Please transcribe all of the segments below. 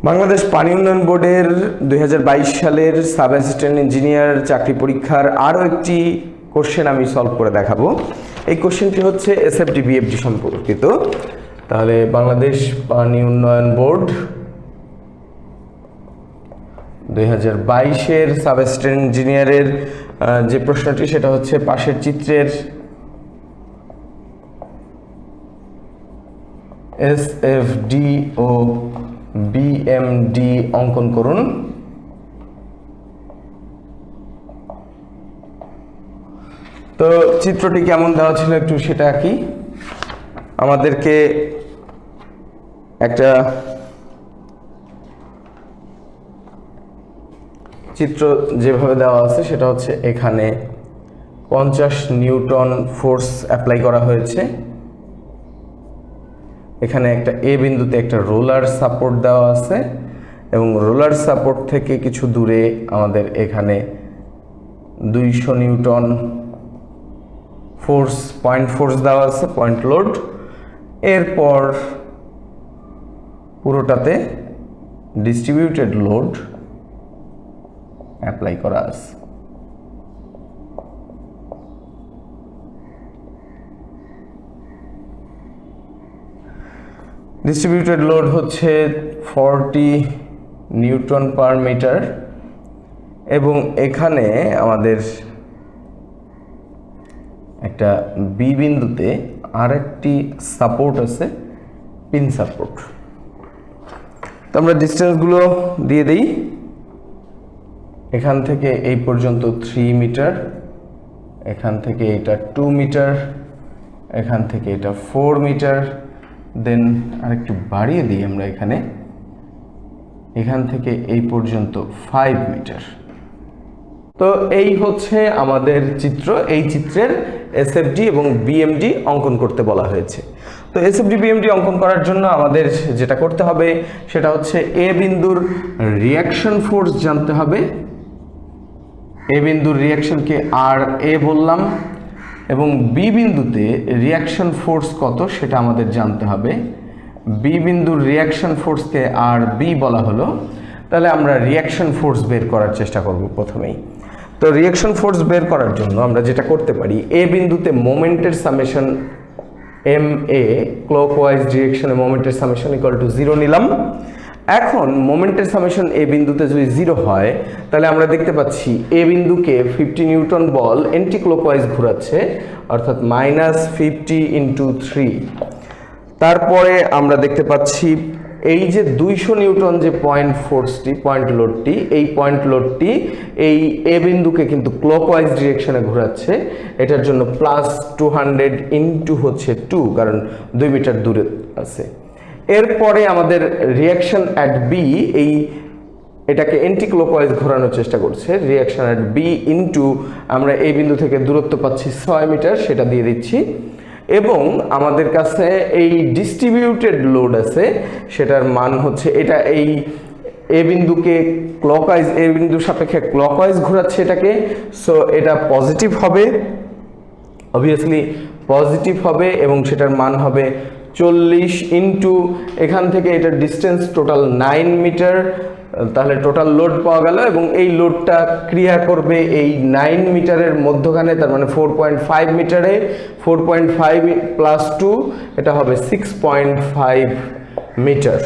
বাংলাদেশ পানি উন্নয়ন বোর্ডের 2022 সালের সাব অ্যাসিস্ট্যান্ট ইঞ্জিনিয়ার চাকরি পরীক্ষার আরও একটি কোশ্চেন আমি সলভ করে দেখাবো। এই কোশ্চেনটি হচ্ছে এসএফডি বিএফডি সম্পর্কিত। তাহলে বাংলাদেশ পানি উন্নয়ন বোর্ড 2022-এর সাব অ্যাসিস্ট্যান্ট ইঞ্জিনিয়ারের যে প্রশ্নটি সেটা হচ্ছে পাশের চিত্রের এসএফডি ও বিএমডি অঙ্কন করুন। তো চিত্রটি কেমন দেওয়া ছিল একটু সেটা কি আমাদেরকে একটা চিত্র যেভাবে দেওয়া আছে সেটা হচ্ছে এখানে 50 নিউটন ফোর্স অ্যাপ্লাই করা হয়েছে। এখানে একটা এ বিন্দুতে একটা রোলার সাপোর্ট দেওয়া আছে এবং রোলার সাপোর্ট থেকে কিছু দূরে আমাদের এখানে 200 নিউটন ফোর্স পয়েন্ট ফোর্স দেওয়া আছে, পয়েন্ট লোড। এরপর পুরোটাতে ডিস্ট্রিবিউটেড লোড অ্যাপ্লাই করা আছে। ডিস্ট্রিবিউটেড লোড হচ্ছে 40 নিউটন পার মিটার এবং এখানে আমাদের একটা বি বিন্দুতে আরেকটি সাপোর্ট আছে, পিন সাপোর্ট। তো আমরা ডিস্টেন্সগুলো দিয়ে দিই। এখান থেকে এই পর্যন্ত 3 মিটার, এখান থেকে এটা 2 মিটার, এখান থেকে এটা 4 মিটার, দেন আরেকটু বাড়িয়ে দিই আমরা এখান থেকে এই পর্যন্ত 5 মিটার। তো এই হচ্ছে আমাদের চিত্র। এই চিত্রের এসএফডি এবং বিএমডি অঙ্কন করতে বলা হয়েছে। তো এসএফডি বিএমডি অঙ্কন করার জন্য আমাদের যেটা করতে হবে সেটা হচ্ছে এ বিন্দুর রিয়াকশন ফোর্স জানতে হবে। এ বিন্দুর রিয়াকশনকে আর এ বললাম এবং বি বিন্দুতে রিয়াকশন ফোর্স কত সেটা আমাদের জানতে হবে। বি বিন্দুর রিয়াকশন ফোর্সকে আর বি বলা হলো। তাহলে আমরা রিয়াকশন ফোর্স বের করার চেষ্টা করব প্রথমেই। তো রিয়াকশন ফোর্স বের করার জন্য আমরা যেটা করতে পারি, এ বিন্দুতে মোমেন্টের সামেশন এম এ, ক্লকওয়াইজ ডিরেকশনে মোমেন্টের সামেশন ইকুয়াল টু 0 নিলাম। এখন মোমেন্টের সামেশন এ বিন্দুতে যদি 0 হয় তাহলে আমরা দেখতে পাচ্ছি এ বিন্দুকে 50 নিউটন বল এন্টি ক্লকওয়াইজ ঘোরাচ্ছে, অর্থাৎ -50 × 3। তারপরে আমরা দেখতে পাচ্ছি এই যে 200 নিউটন যে পয়েন্ট ফোর্সটি, পয়েন্ট লোডটি, এই পয়েন্ট লোডটি এই এ বিন্দুকে কিন্তু ক্লকওয়াইজ ডিরেকশনে ঘোরাচ্ছে। এটার জন্য +200 × হচ্ছে 2, কারণ 2 মিটার দূরে আছে। এরপরে আমাদের রিয়াকশন অ্যাট বি, এটাকে এন্টি ক্লকওয়াইজ ঘোরানোর চেষ্টা করছে। রিয়াকশন অ্যাট বি ইনটু আমরা এই বিন্দু থেকে দূরত্ব পাচ্ছি 6 মিটার, সেটা দিয়ে দিচ্ছি। এবং আমাদের কাছে এই ডিস্ট্রিবিউটেড লোড আছে, সেটার মান হচ্ছে এটা এই এ বিন্দুকে ক্লকওয়াইজ, এ বিন্দুর সাপেক্ষে ক্লকওয়াইজ ঘোরাচ্ছে এটাকে। সো এটা পজিটিভ হবে, অবভিয়াসলি পজিটিভ হবে এবং সেটার মান হবে 40 × এখান থেকে এটার ডিস্টেন্স টোটাল 9 মিটার। তাহলে টোটাল লোড পাওয়া গেল এবং এই লোডটা ক্রিয়া করবে এই 9 মিটারের মধ্যখানে, তার মানে 4.5 মিটারে 4.5 + 2 এটা হবে 6.5 মিটার।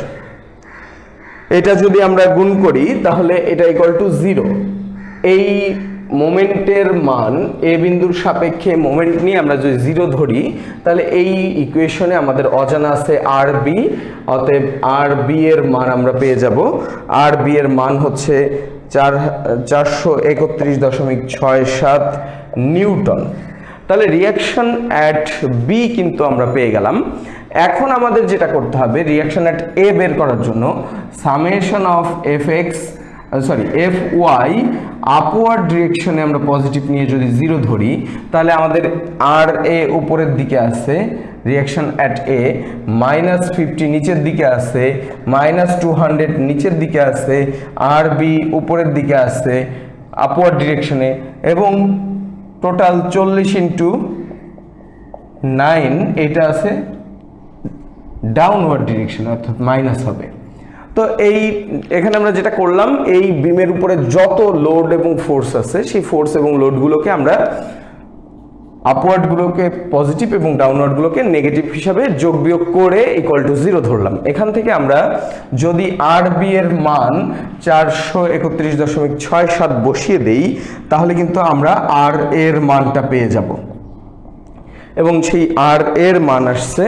এটা যদি আমরা গুণ করি তাহলে এটা ইকুয়াল টু 0। এই মোমেন্টের মান এ বিন্দুর সাপেক্ষে মোমেন্ট নিয়ে আমরা যদি 0 ধরি তাহলে এই ইকুয়েশনে আমাদের অজানা আছে আর বি। অতএব আর বি এর মান আমরা পেয়ে যাব। আর বি এর মান হচ্ছে 431.67 নিউটন। তাহলে রিয়াকশন অ্যাট বি কিন্তু আমরা পেয়ে গেলাম। এখন আমাদের যেটা করতে হবে, রিয়াকশন অ্যাট এ বের করার জন্য summation of F Y upward ডিরেকশনে আমরা পজিটিভ নিয়ে যদি 0 ধরি তাহলে আমাদের আর এ উপরের দিকে আছে, রিয়াকশন অ্যাট এ -50 নিচের দিকে আছে, -200 নিচের দিকে আছে, আর বি উপরের দিকে আছে আপওয়ার্ড ডিরেকশনে এবং টোটাল 40 × 9 এটা আছে ডাউনওয়ার্ড ডিরেকশন, অর্থাৎ মাইনাস হবে। তো এখানে আমরা যেটা করলাম, এই বিমের উপরে যত লোড এবং ফোর্স আছে সেই ফোর্স এবং লোডগুলোকে আমরা আপওয়ার্ডগুলোকে পজিটিভ এবং ডাউনওয়ার্ডগুলোকে নেগেটিভ হিসাবে যোগ বিয়োগ করে ইকুয়াল টু 0 ধরলাম। এখান থেকে আমরা যদি আরবি এর মান 431.67 বসিয়ে দেই তাহলে কিন্তু আমরা আর এর মানটা পেয়ে যাব, এবং সেই আর এর মান আসছে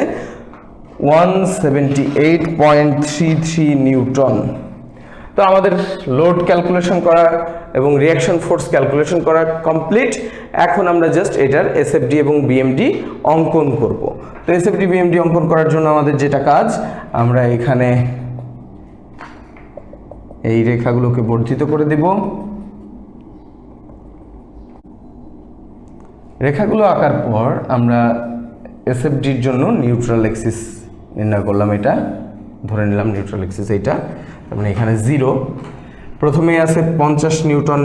178.33 নিউটন। তো আমাদের লোড ক্যালকুলেশন করা এবং রিঅ্যাকশন ফোর্স ক্যালকুলেশন করা কমপ্লিট। এখন আমরা জাস্ট এটার এসএফডি এবং বিএমডি অঙ্কন করব। তো এসএফডি বিএমডি অঙ্কন করার জন্য আমাদের যেটা কাজ, আমরা এখানে এই রেখাগুলোকে বর্ধিত করে দেব। রেখাগুলো আঁকার পর আমরা এসএফডির জন্য নিউট্রাল এক্সিস নির্ণয় করলাম। এটা ধরে নিলাম নিউট্রাল এক্সিস এইটা, তার মানে এখানে 0। প্রথমে আছে 50 নিউটন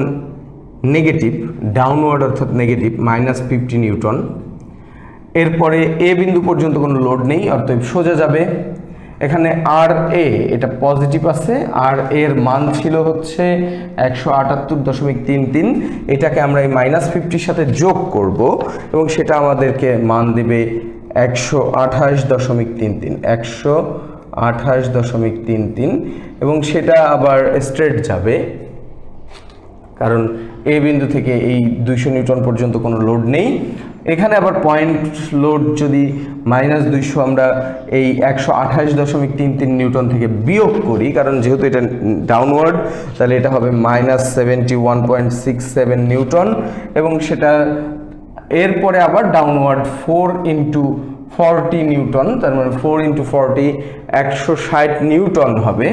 নেগেটিভ, ডাউনওয়ার্ড অর্থাৎ নেগেটিভ -50 নিউটন। এরপরে এ বিন্দু পর্যন্ত কোনো লোড নেই, অর্থাৎ সোজা যাবে। এখানে আর এ এটা পজিটিভ আছে, আর এর মান ছিল হচ্ছে 178.33। এটাকে আমরা এই -50 সাথে যোগ করব এবং সেটা আমাদেরকে মান দেবে 128.33 128.33, এবং সেটা আবার স্ট্রেট যাবে কারণ এ বিন্দু থেকে এই 200 নিউটন পর্যন্ত কোনো লোড নেই। এখানে আবার পয়েন্ট লোড যদি -200 আমরা এই 128.33 নিউটন থেকে বিয়োগ করি, কারণ যেহেতু এটা ডাউনওয়ার্ড, তাহলে এটা হবে -71.67 নিউটন, এবং সেটা এরপরে আবার ডাউনওয়ার্ড 4 × 40 নিউটন, তার মানে 4 × 40 160 নিউটন হবে।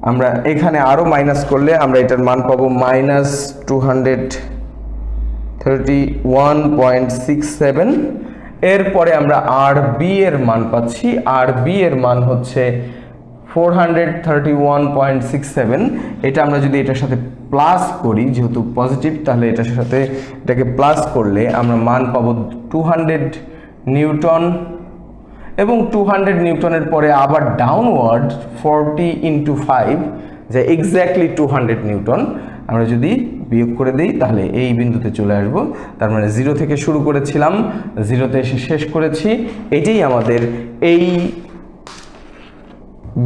আমরা এখানে আরো মাইনাস করলে আমরা এটার মান পাবো -231.67। এরপরে আমরা আর বি এর মান পাচ্ছি, আর বি এর মান হচ্ছে 431.67। এটা আমরা যদি এটার সাথে প্লাস করি, যেহেতু পজিটিভ, তাহলে এটার সাথে এটাকে প্লাস করলে আমরা মান পাবো 200 নিউটন, এবং 200 নিউটনের পরে আবার ডাউনওয়ার্ড 40 × 5, যে এক্স্যাক্টলি 200 নিউটন। আমরা যদি বিয়োগ করে দিই তাহলে এই বিন্দুতে চলে আসব। তার মানে 0 থেকে শুরু করেছিলাম, 0তে এসে শেষ করেছি। এটাই আমাদের এই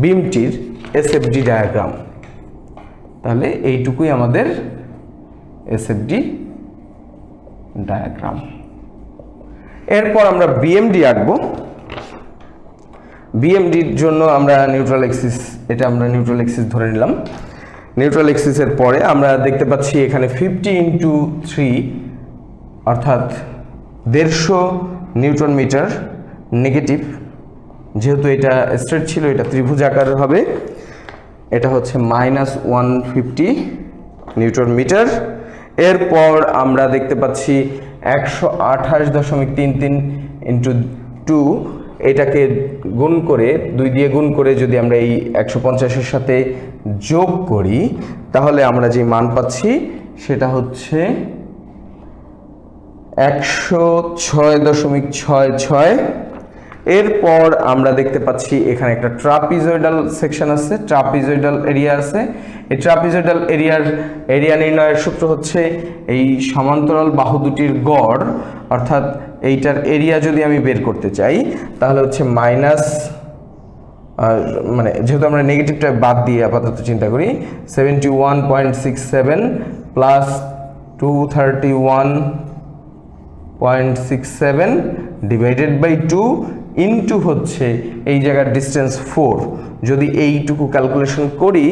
বিমটির এসএফডি ডায়াগ্রাম। তাহলে এইটুকুই আমাদের এসএফডি ডায়াগ্রাম। এরপর আমরা বিএমডি আঁকবো। বিএমডির জন্য আমরা নিউট্রাল এক্সিস, এটা আমরা নিউট্রাল এক্সিস ধরে নিলাম। নিউট্রাল এক্সিসের পরে আমরা দেখতে পাচ্ছি এখানে 50 × 3 অর্থাৎ 150 নিউটন মিটার নেগেটিভ। যেহেতু এটা স্ট্রেট ছিল, এটা ত্রিভুজ আকারের হবে। এটা হচ্ছে -150 নিউটন মিটার। এরপর আমরা দেখতে পাচ্ছি 128.33 × 2, এটাকে গুণ করে 2 দিয়ে গুণ করে যদি আমরা এই 150-এর সাথে যোগ করি তাহলে আমরা যে মান পাচ্ছি সেটা হচ্ছে 106.66। এরপর আমরা দেখতে পাচ্ছি এখানে একটা ট্রাপিজয়েডাল সেকশন আছে, ট্রাপিজয়েডাল এরিয়া আছে। এই ট্রাপিজয়েডাল এরিয়া নির্ণয়ের সূত্র হচ্ছে এই সমান্তরাল বাহু দুটির গড়, অর্থাৎ এইটার এরিয়া যদি আমি বের করতে চাই তাহলে হচ্ছে মানে যেহেতু আমরা নেগেটিভটা বাদ দিয়ে আপাতত চিন্তা করি, 71.67 প্লাস 231.67 ডিভাইডেড বাই 2 ইন্টু হচ্ছে এই জায়গার ডিস্টেন্স 4। যদি এইটুকু ক্যালকুলেশন করি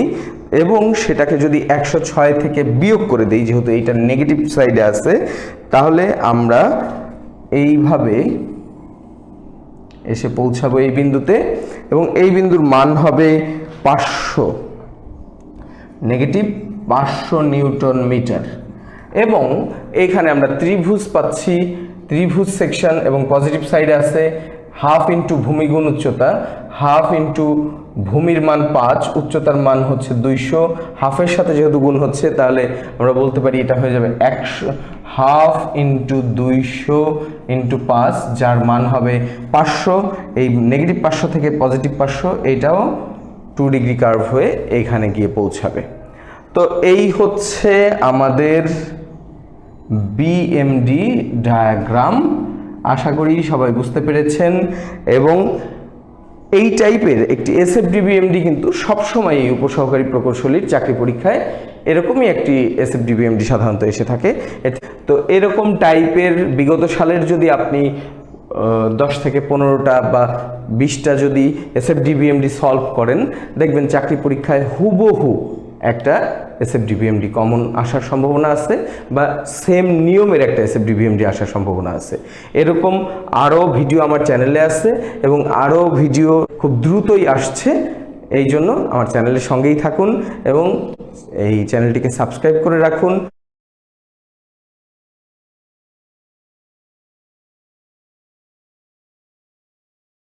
এবং সেটাকে যদি 106 থেকে বিয়োগ করে দিই, যেহেতু এইটা নেগেটিভ সাইডে আছে, তাহলে আমরা এইভাবে এসে পৌঁছাবো এই বিন্দুতে, এবং এই বিন্দুর মান হবে 500 নেগেটিভ 500 নিউটন মিটার। এবং এইখানে আমরা ত্রিভুজ পাচ্ছি, ত্রিভুজ সেকশন, এবং পজিটিভ সাইডে আছে হাফ ইন্টু ভূমি গুণ উচ্চতা, হাফ ইন্টু ভূমির মান 5, উচ্চতার মান হচ্ছে 200, হাফের সাথে যেহেতু গুণ হচ্ছে তাহলে আমরা বলতে পারি এটা হয়ে যাবে 100, হাফ ইন্টু 200 ইন্টু 5, যার মান হবে 500। এই নেগেটিভ 500 থেকে পজিটিভ 500, এইটাও 2 ডিগ্রি কার্ভ হয়ে এখানে গিয়ে পৌঁছাবে। তো এই হচ্ছে আমাদের বিএমডি ডায়াগ্রাম। আশা করি সবাই বুঝতে পেরেছেন। এবং এই টাইপের একটি এসএফডি বিএমডি কিন্তু সবসময় এই উপসহকারী প্রকৌশলীর চাকরি পরীক্ষায় এরকমই একটি এসএফডি বিএমডি সাধারণত এসে থাকে। তো এরকম টাইপের বিগত সালের যদি আপনি 10 থেকে 15টা বা 20টা যদি এসএফডি বিএমডি সলভ করেন, দেখবেন চাকরি পরীক্ষায় হুবহু একটা এসএফডি বিএমডি কমন আসার সম্ভাবনা আছে বা সেম নিয়মের একটা এসএফডি বিএমডি আসার সম্ভাবনা আছে। এরকম আরও ভিডিও আমার চ্যানেলে আছে এবং আরও ভিডিও খুব দ্রুতই আসছে। এই জন্য আমার চ্যানেলের সঙ্গেই থাকুন এবং এই চ্যানেলটিকে সাবস্ক্রাইব করে রাখুন।